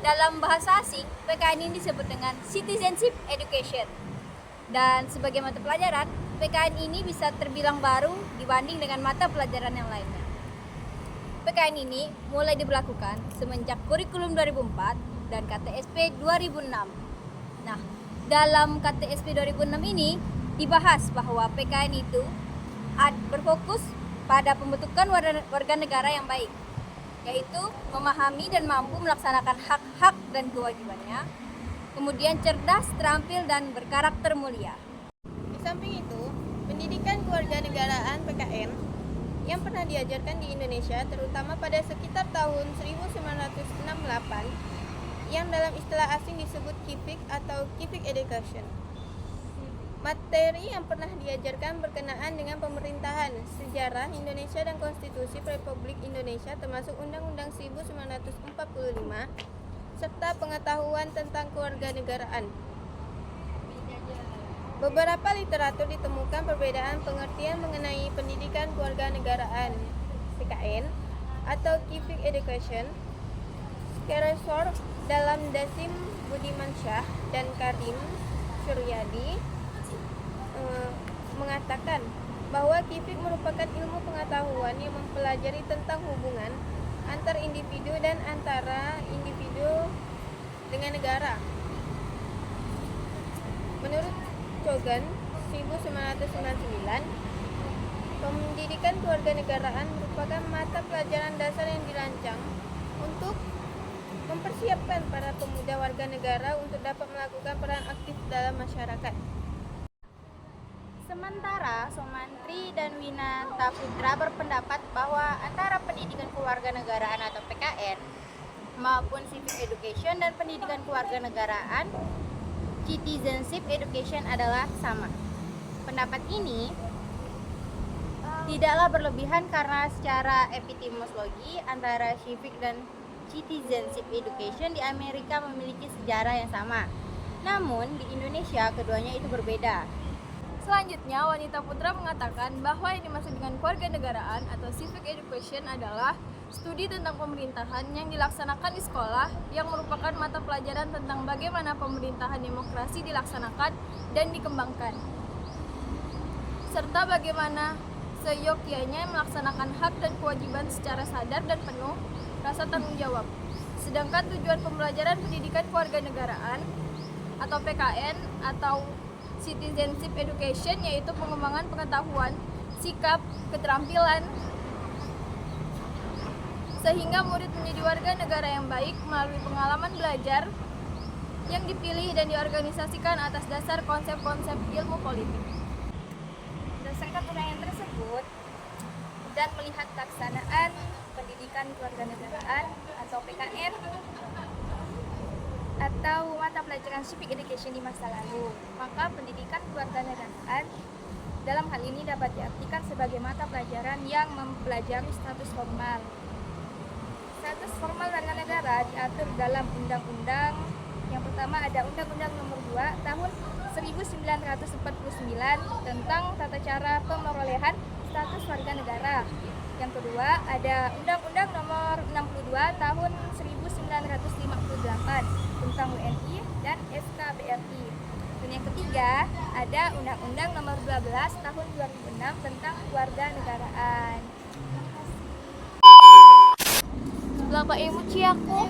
Dalam bahasa asing, PKN ini disebut dengan Citizenship Education. Dan sebagai mata pelajaran, PKN ini bisa terbilang baru dibanding dengan mata pelajaran yang lainnya. PKN ini mulai diberlakukan semenjak kurikulum 2004 dan KTSP 2006. Nah, dalam KTSP 2006 ini dibahas bahwa PKN itu berfokus pada pembentukan warga negara yang baik, yaitu memahami dan mampu melaksanakan hak-hak dan kewajibannya, kemudian cerdas, terampil, dan berkarakter mulia. Di samping itu, pendidikan kewarganegaraan PKN yang pernah diajarkan di Indonesia terutama pada sekitar tahun 1968 yang dalam istilah asing disebut civic atau civic education. Materi yang pernah diajarkan berkenaan dengan pemerintahan, sejarah Indonesia dan Konstitusi Republik Indonesia termasuk Undang-Undang 1945 serta pengetahuan tentang kewarganegaraan. Beberapa literatur ditemukan perbedaan pengertian mengenai pendidikan kewarganegaraan PKN atau civic education. Skeresor dalam Dasim Budimansyah dan Karim Suryadi mengatakan bahwa civic merupakan ilmu pengetahuan yang mempelajari tentang hubungan antar individu dan antara individu dengan negara. Menurut Cogan 1999, pendidikan kewarganegaraan merupakan mata pelajaran dasar yang dirancang untuk mempersiapkan para pemuda warga negara untuk dapat melakukan peran aktif dalam masyarakat. Sementara Sumantri dan Winata Putra berpendapat bahwa antara pendidikan kewarganegaraan atau PKN maupun civic education dan pendidikan kewarganegaraan citizenship education adalah sama. Pendapat ini tidaklah berlebihan karena secara epistemologi antara civic dan citizenship education di Amerika memiliki sejarah yang sama. Namun di Indonesia keduanya itu berbeda. Selanjutnya, Wanita Putra mengatakan bahwa yang dimaksud dengan kewarganegaraan atau civic education adalah studi tentang pemerintahan yang dilaksanakan di sekolah yang merupakan mata pelajaran tentang bagaimana pemerintahan demokrasi dilaksanakan dan dikembangkan, serta bagaimana seyogyanya melaksanakan hak dan kewajiban secara sadar dan penuh rasa tanggung jawab. Sedangkan tujuan pembelajaran pendidikan kewarganegaraan atau PKN atau Citizenship Education yaitu pengembangan pengetahuan, sikap, keterampilan, sehingga murid menjadi warga negara yang baik melalui pengalaman belajar yang dipilih dan diorganisasikan atas dasar konsep-konsep ilmu politik. Berdasarkan uraian tersebut dan melihat pelaksanaan pendidikan kewarganegaraan atau PKN atau mata pelajaran civic education di masa lalu, maka pendidikan kewarganegaraan dalam hal ini dapat diartikan sebagai mata pelajaran yang mempelajari status formal. Status formal warga negara diatur dalam undang-undang. Yang pertama ada Undang-Undang Nomor 2 Tahun 1949 tentang tata cara pemerolehan status warga negara. Yang kedua ada Undang-Undang Nomor 62 Tahun 1958 tentang WNI dan SKBRI. Dan yang ketiga ada Undang-Undang Nomor 12 Tahun 2006 tentang kewarganegaraan. Lapa emoji aku.